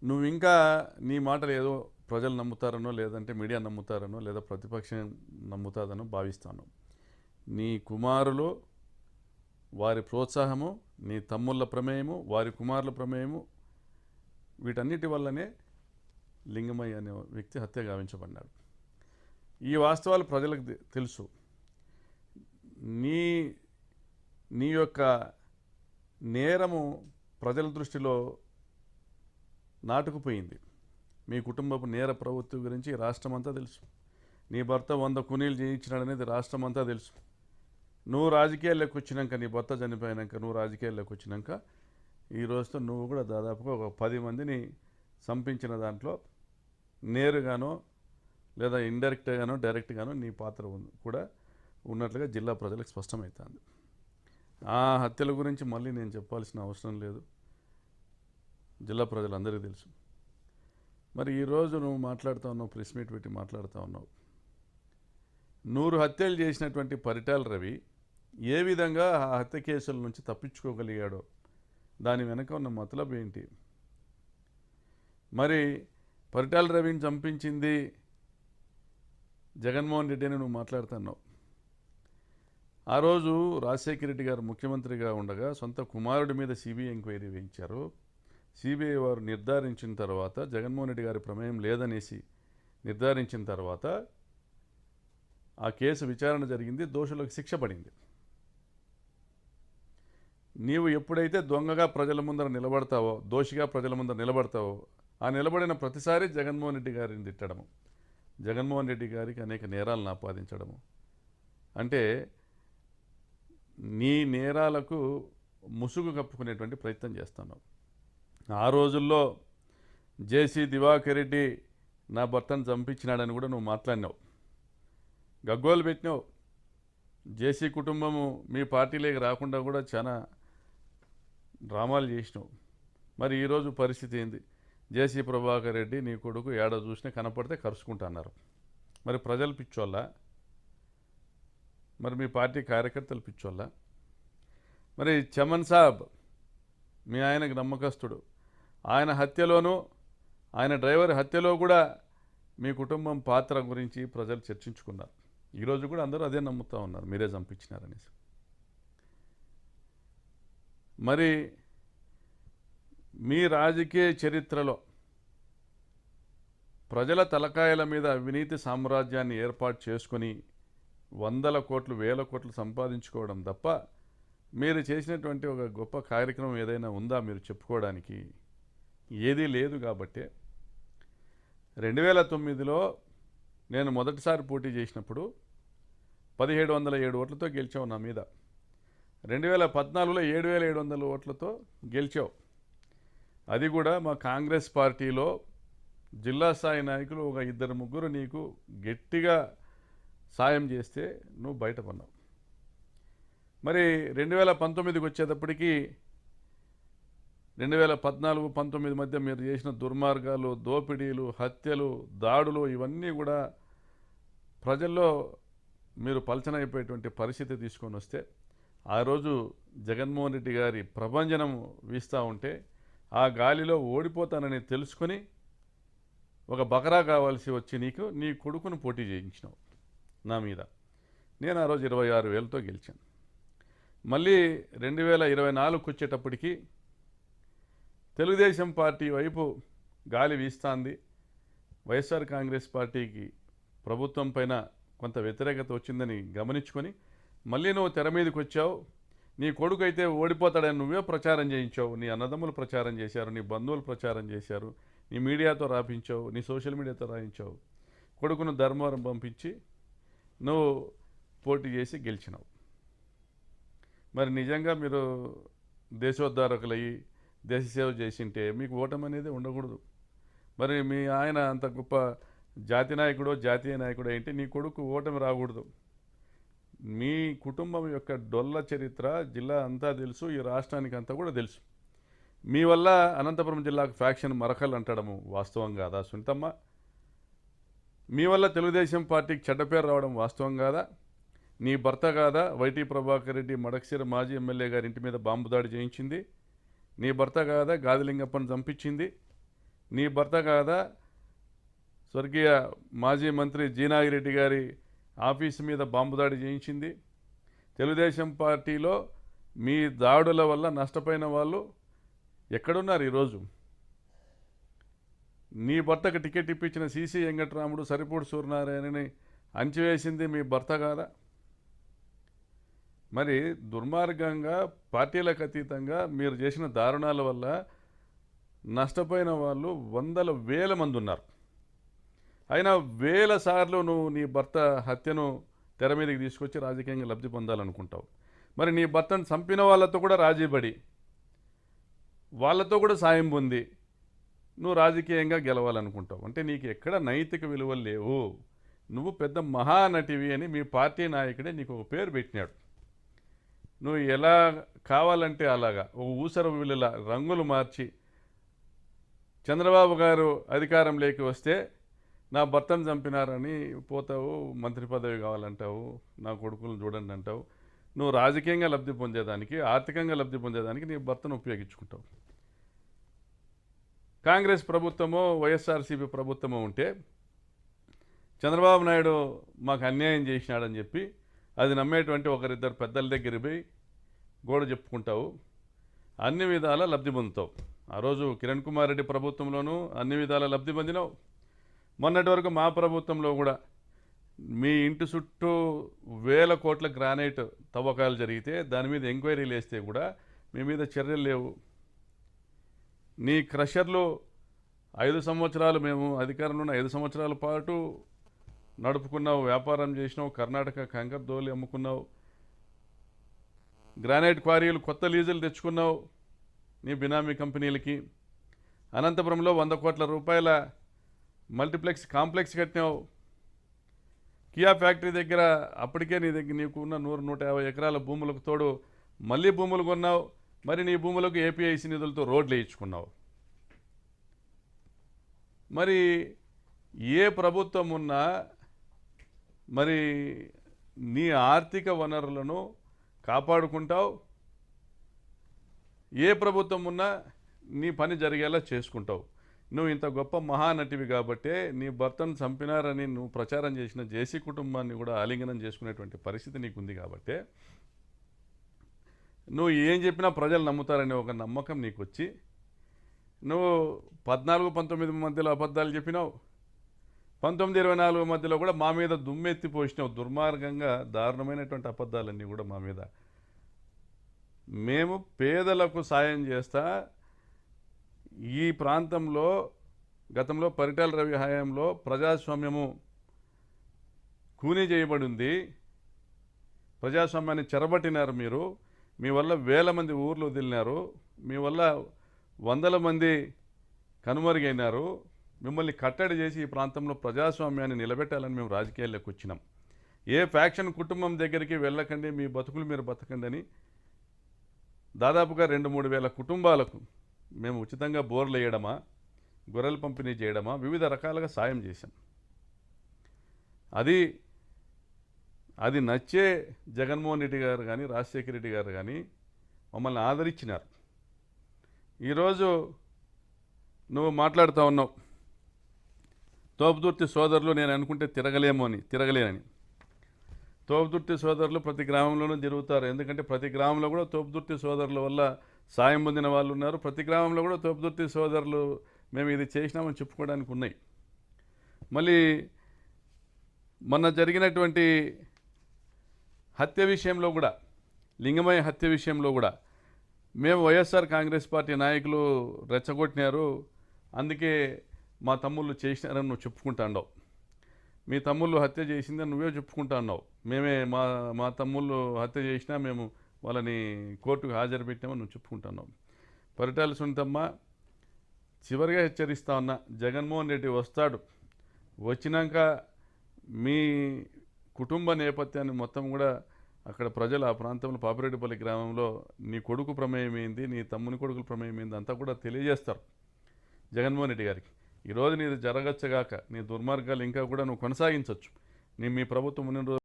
నువ్వు ఇంకా నీ మాటలు ఏదో ప్రజలు నమ్ముతారనో లేదంటే మీడియా నమ్ముతారనో లేదా ప్రతిపక్షం నమ్ముతాదనో భావిస్తాను. నీ కుమారులు వారి ప్రోత్సాహము, నీ తమ్ముళ్ళ ప్రమేయము, వారి కుమారుల ప్రమేయము, వీటన్నిటి వల్లనే లింగమయ్య అనే వ్యక్తి హత్య గావించబడ్డాడు. ఈ వాస్తవాలు ప్రజలకు తెలుసు. నీ నీ యొక్క నేరము ప్రజల దృష్టిలో నాటుకుపోయింది. మీ కుటుంబపు నేర ప్రవృత్తి గురించి రాష్ట్రమంతా తెలుసు. నీ భర్త 100 కూనీలు చేయించినాడనేది రాష్ట్రమంతా తెలుసు. నువ్వు రాజకీయాల్లోకి వచ్చినాక, నీ భర్త చనిపోయినాక నువ్వు రాజకీయాల్లోకి వచ్చినాక ఈ రోజుతో నువ్వు కూడా దాదాపుగా ఒక 10 మందిని చంపించిన దాంట్లో నేరుగానో లేదా ఇండైరెక్ట్గానో డైరెక్ట్గానో నీ పాత్ర కూడా ఉన్నట్లుగా జిల్లా ప్రజలకు స్పష్టమవుతుంది. ఆ హత్యల గురించి మళ్ళీ నేను చెప్పాల్సిన అవసరం లేదు, జిల్లా ప్రజలందరికీ తెలుసు. మరి ఈరోజు నువ్వు మాట్లాడుతూ ఉన్నావు, ప్రెస్ మీట్ పెట్టి మాట్లాడుతూ ఉన్నావు. 100 హత్యలు చేసినటువంటి పరిటాల రవి ఏ విధంగా ఆ హత్య కేసుల నుంచి తప్పించుకోగలిగాడో దాని వెనక ఉన్న మతలబు ఏంటి? మరి పరిటాల రవిని చంపించింది జగన్మోహన్ రెడ్డి అని నువ్వు మాట్లాడుతున్నావు. ఆ రోజు రాజశేఖర రెడ్డి గారు ముఖ్యమంత్రిగా ఉండగా సొంత కుమారుడి మీద సిబిఐ ఎంక్వైరీ వేయించారు. సిబిఐ వారు నిర్ధారించిన తర్వాత, జగన్మోహన్ రెడ్డి గారి ప్రమేయం లేదనేసి నిర్ధారించిన తర్వాత ఆ కేసు విచారణ జరిగింది, దోషులకు శిక్ష పడింది. నీవు ఎప్పుడైతే దొంగగా ప్రజల ముందర నిలబడతావో, దోషిగా ప్రజల ముందర నిలబడతావో, ఆ నిలబడిన ప్రతిసారి జగన్మోహన్ రెడ్డి గారిని తిట్టడము, జగన్మోహన్ రెడ్డి గారికి అనేక నేరాలను ఆపాదించడము, అంటే నీ నేరాలకు ముసుగు కప్పుకునేటువంటి ప్రయత్నం చేస్తున్నావు. ఆ రోజుల్లో జేసీ దివాకర్ రెడ్డి నా భర్తను చంపించినాడని కూడా నువ్వు మాట్లాడినావు, గగ్గోలు పెట్టినావు. జేసీ కుటుంబము మీ పార్టీలోకి రాకుండా కూడా చాలా డ్రామాలు చేసినావు. మరి ఈరోజు పరిస్థితి ఏంది? జేసీ ప్రభాకర్ రెడ్డి నీ కొడుకు ఏడ చూసినా కనపడితే కరుచుకుంటున్నారు. మరి ప్రజలు పిచ్చోళ్ళ? మరి మీ పార్టీ కార్యకర్తలు పిచ్చోళ్ళ? మరి చమన్ సాబ్ మీ ఆయనకు నమ్మకస్తుడు, ఆయన హత్యలోనూ ఆయన డ్రైవర్ హత్యలో కూడా మీ కుటుంబం పాత్ర గురించి ప్రజలు చర్చించుకున్నారు. ఈరోజు కూడా అందరూ అదే నమ్ముతూ ఉన్నారు, మీరే చంపించినారనేసి. మరి మీ రాజకీయ చరిత్రలో ప్రజల తలకాయల మీద అవినీతి సామ్రాజ్యాన్ని ఏర్పాటు చేసుకొని 100 కోట్లు 1000 కోట్లు సంపాదించుకోవడం తప్ప మీరు చేసినటువంటి ఒక గొప్ప కార్యక్రమం ఏదైనా ఉందా మీరు చెప్పుకోవడానికి? ఏదీ లేదు. కాబట్టి 2009లో నేను మొదటిసారి పోటీ చేసినప్పుడు 1707 ఓట్లతో గెలిచావు నా మీద. 2014లో 7700 ఓట్లతో గెలిచావు. అది కూడా మా కాంగ్రెస్ పార్టీలో జిల్లా స్థాయి నాయకులు ఒక 2-3 నీకు గట్టిగా సాయం చేస్తే నువ్వు బయటపడినావు. మరి 2019కి వచ్చేటప్పటికి 2014-19 మధ్య మీరు చేసిన దుర్మార్గాలు, దోపిడీలు, హత్యలు, దాడులు ఇవన్నీ కూడా ప్రజల్లో మీరు పలచనైపోయేటువంటి పరిస్థితి తీసుకొని వస్తే, ఆ రోజు జగన్మోహన్ రెడ్డి గారి ప్రభంజనం వీస్తూ ఉంటే ఆ గాలిలో ఓడిపోతానని తెలుసుకొని ఒక బకరా కావాల్సి వచ్చి నీ కొడుకును పోటీ చేయించినావు నా మీద. నేను ఆ రోజు 26,000తో గెలిచాను. మళ్ళీ 2024కి వచ్చేటప్పటికి తెలుగుదేశం పార్టీ వైపు గాలి వీస్తుంది. వైఎస్ఆర్ కాంగ్రెస్ పార్టీకి ప్రభుత్వం పైన కొంత వ్యతిరేకత వచ్చిందని గమనించుకొని మళ్ళీ నువ్వు తెర మీదకి వచ్చావు. నీ కొడుకు అయితే ఓడిపోతాడని నువ్వే ప్రచారం చేయించావు, నీ అన్నదమ్ములు ప్రచారం చేశారు, నీ బంధువులు ప్రచారం చేశారు, నీ మీడియాతో రాపించావు, నీ సోషల్ మీడియాతో రాయించావు. కొడుకును ధర్మవరం పంపించి నువ్వు పోటీ చేసి గెలిచినావు. మరి నిజంగా మీరు దేశోద్ధారకులయ్యి దేశ సేవ చేసింటే మీకు ఓటమి అనేది ఉండకూడదు. మరి మీ ఆయన అంత గొప్ప జాతి నాయకుడో జాతీయ నాయకుడో ఏంటి, నీ కొడుకు ఓటమి రాకూడదు. మీ కుటుంబం యొక్క డొల్ల చరిత్ర జిల్లా అంతా తెలుసు, ఈ రాష్ట్రానికి అంతా కూడా తెలుసు. మీ వల్ల అనంతపురం జిల్లాకు ఫ్యాక్షన్ మరకలు అంటడము వాస్తవం కాదా సునీతమ్మ? మీ వల్ల తెలుగుదేశం పార్టీకి చెడ్డ పేరు రావడం వాస్తవం కాదా? నీ భర్త కాదా వైటీ ప్రభాకర్ రెడ్డి మడకశిర మాజీ ఎమ్మెల్యే గారి ఇంటి మీద బాంబు దాడి చేయించింది? నీ భర్త కాదా గాదిలింగప్పని చంపించింది? నీ భర్త కాదా స్వర్గీయ మాజీ మంత్రి జీనాగిరెడ్డి గారి ఆఫీసు మీద బాంబు దాడి చేయించింది? తెలుగుదేశం పార్టీలో మీ దాడుల వల్ల నష్టపోయిన వాళ్ళు ఎక్కడున్నారు ఈరోజు? నీ భర్తకు టికెట్ ఇప్పించిన సిసి వెంకటరాముడు, సరిపూడి సూర్యనారాయణని అంచివేసింది మీ భర్త కాదా? మరి దుర్మార్గంగా పార్టీలకు అతీతంగా మీరు చేసిన దారుణాల వల్ల నష్టపోయిన వాళ్ళు వందల వేల మంది ఉన్నారు. అయినా వేల సార్లు నువ్వు నీ భర్త హత్యను తెర మీదకి తీసుకొచ్చి రాజకీయంగా లబ్ధి పొందాలనుకుంటావు. మరి నీ భర్తను చంపిన వాళ్ళతో కూడా రాజీపడి వాళ్ళతో కూడా సాయం పొంది నువ్వు రాజకీయంగా గెలవాలనుకుంటావు. అంటే నీకు ఎక్కడ నైతిక విలువలు లేవు. నువ్వు పెద్ద మహానటివి అని మీ పార్టీ నాయకుడే నీకు ఒక పేరు పెట్టినాడు. నువ్వు ఎలా కావాలంటే అలాగా ఒక ఊసర విలుల రంగులు మార్చి చంద్రబాబు గారు అధికారంలోకి వస్తే నా భర్తను చంపినారని పోతావు, మంత్రి పదవి కావాలంటావు, నా కొడుకులను చూడండి అంటావు. నువ్వు రాజకీయంగా లబ్ధి పొందేదానికి, ఆర్థికంగా లబ్ధి పొందేదానికి నీ భర్తను ఉపయోగించుకుంటావు. కాంగ్రెస్ ప్రభుత్వమో వైఎస్ఆర్సీపీ ప్రభుత్వమో ఉంటే చంద్రబాబు నాయుడు మాకు అన్యాయం చేసినాడని చెప్పి అది నమ్మేటువంటి ఒకరిద్దరు పెద్దల దగ్గర పోయి గోడ చెప్పుకుంటావు, అన్ని విధాల లబ్ధి పొందుతావు. ఆ రోజు కిరణ్ కుమార్ రెడ్డి ప్రభుత్వంలోనూ అన్ని విధాల లబ్ధి పొందినావు. మొన్నటి వరకు మా ప్రభుత్వంలో కూడా మీ ఇంటి చుట్టూ వేల కోట్ల గ్రానైట్ తవ్వకాలు జరిగితే దాని మీద ఎంక్వైరీలు వేస్తే కూడా మీ మీద చర్యలు లేవు. నీ క్రషర్లు 5 సంవత్సరాలు మేము అధికారంలో ఉన్న 5 సంవత్సరాల పాటు నడుపుకున్నావు, వ్యాపారం చేసినావు, కర్ణాటక కంకర్ దోలి అమ్ముకున్నావు, గ్రానైట్ క్వారీలు కొత్త లీజులు తెచ్చుకున్నావు నీ బినామీ కంపెనీలకి. అనంతపురంలో 100 కోట్ల రూపాయల మల్టీప్లెక్స్ కాంప్లెక్స్ కట్టినావు. కియా ఫ్యాక్టరీ దగ్గర అప్పటికే నీకు ఉన్న 100-150 ఎకరాల భూములకు తోడు మళ్ళీ భూములు కొన్నావు. మరి నీ భూములకు ఏపీఐసి నిధులతో రోడ్లు వేయించుకున్నావు. మరి ఏ ప్రభుత్వం ఉన్నా మరి నీ ఆర్థిక వనరులను కాపాడుకుంటావు. ఏ ప్రభుత్వం ఉన్నా నీ పని జరిగేలా చేసుకుంటావు. నువ్వు ఇంత గొప్ప మహానటివి కాబట్టే నీ భర్తను చంపినారని నువ్వు ప్రచారం చేసిన జేసీ కుటుంబాన్ని కూడా ఆలింగనం చేసుకునేటువంటి పరిస్థితి నీకుంది కాబట్టే నువ్వు ఏం చెప్పినా ప్రజలు నమ్ముతారనే ఒక నమ్మకం నీకు వచ్చి నువ్వు 14-19 మధ్యలో అబద్ధాలు చెప్పినావు. 19-24 మధ్యలో కూడా మా మీద దుమ్మెత్తి పోసినావు. దుర్మార్గంగా దారుణమైనటువంటి అబద్ధాలన్నీ కూడా మా మీద. మేము పేదలకు సాయం చేస్తా, ఈ ప్రాంతంలో గతంలో పరిటాల రవి హయాంలో ప్రజాస్వామ్యము కూనీ చేయబడి ఉంది, ప్రజాస్వామ్యాన్ని చెరబట్టినారు మీరు. మీ వల్ల వేల మంది ఊర్లు వదిలినారు, మీ వల్ల వందల మంది కనుమరుగైనారు. మిమ్మల్ని కట్టడి చేసి ఈ ప్రాంతంలో ప్రజాస్వామ్యాన్ని నిలబెట్టాలని మేము రాజకీయాల్లోకి వచ్చినాం. ఏ ఫ్యాక్షన్ కుటుంబం దగ్గరికి వెళ్ళకండి, మీ బతుకులు మీరు బతకండి అని దాదాపుగా 2-3 వేల కుటుంబాలకు మేము ఉచితంగా బోర్లు వేయడమా, గొర్రెలు పంపిణీ చేయడమా, వివిధ రకాలుగా సాయం చేశాం. అది నచ్చే జగన్మోహన్ రెడ్డి గారు కానీ రాజశేఖర రెడ్డి గారు కానీ మమ్మల్ని ఆదరించినారు. ఈరోజు నువ్వు మాట్లాడుతూ ఉన్నావు తోపుదుర్తి సోదరులు నేను అనుకుంటే తిరగలేనని. తోపుదుర్తి సోదరులు ప్రతి గ్రామంలోనూ తిరుగుతారు. ఎందుకంటే ప్రతి గ్రామంలో కూడా తోపుదుర్తి సోదరుల వల్ల సాయం పొందిన వాళ్ళు ఉన్నారు. ప్రతి గ్రామంలో కూడా తోపుదుర్తి సోదరులు మేము ఇది చేసినామని చెప్పుకోవడానికి ఉన్నాయి. మళ్ళీ మొన్న జరిగినటువంటి హత్య విషయంలో కూడా, లింగమయ్య హత్య విషయంలో కూడా మేము వైఎస్ఆర్ కాంగ్రెస్ పార్టీ నాయకులు రెచ్చగొట్టినారు, అందుకే మా తమ్ముళ్ళు చేసినారని నువ్వు చెప్పుకుంటా ఉన్నావు. మీ తమ్ముళ్ళు హత్య చేసిందని నువ్వే చెప్పుకుంటా ఉన్నావు. మేమే మా తమ్ముళ్ళు హత్య చేసినా మేము వాళ్ళని కోర్టుకు హాజరు పెట్టామని నువ్వు చెప్పుకుంటున్నావు. పరిటాల సునీతమ్మ, చివరిగా హెచ్చరిస్తా ఉన్నా, జగన్మోహన్ రెడ్డి వస్తాడు, వచ్చినాక మీ కుటుంబ నేపథ్యాన్ని మొత్తం కూడా అక్కడ ప్రజలు ఆ ప్రాంతంలో పాపిరెడ్డిపల్లి గ్రామంలో నీ కొడుకు ప్రమేయం ఏంది, నీ తమ్ముని కొడుకుల ప్రమేయం ఏంది అంతా కూడా తెలియజేస్తారు జగన్మోహన్ రెడ్డి గారికి. ఈరోజు నీది జరగచ్చగాక నీ దుర్మార్గాలు ఇంకా కూడా నువ్వు కొనసాగించవచ్చు. మీ ప్రభుత్వం ఉన్న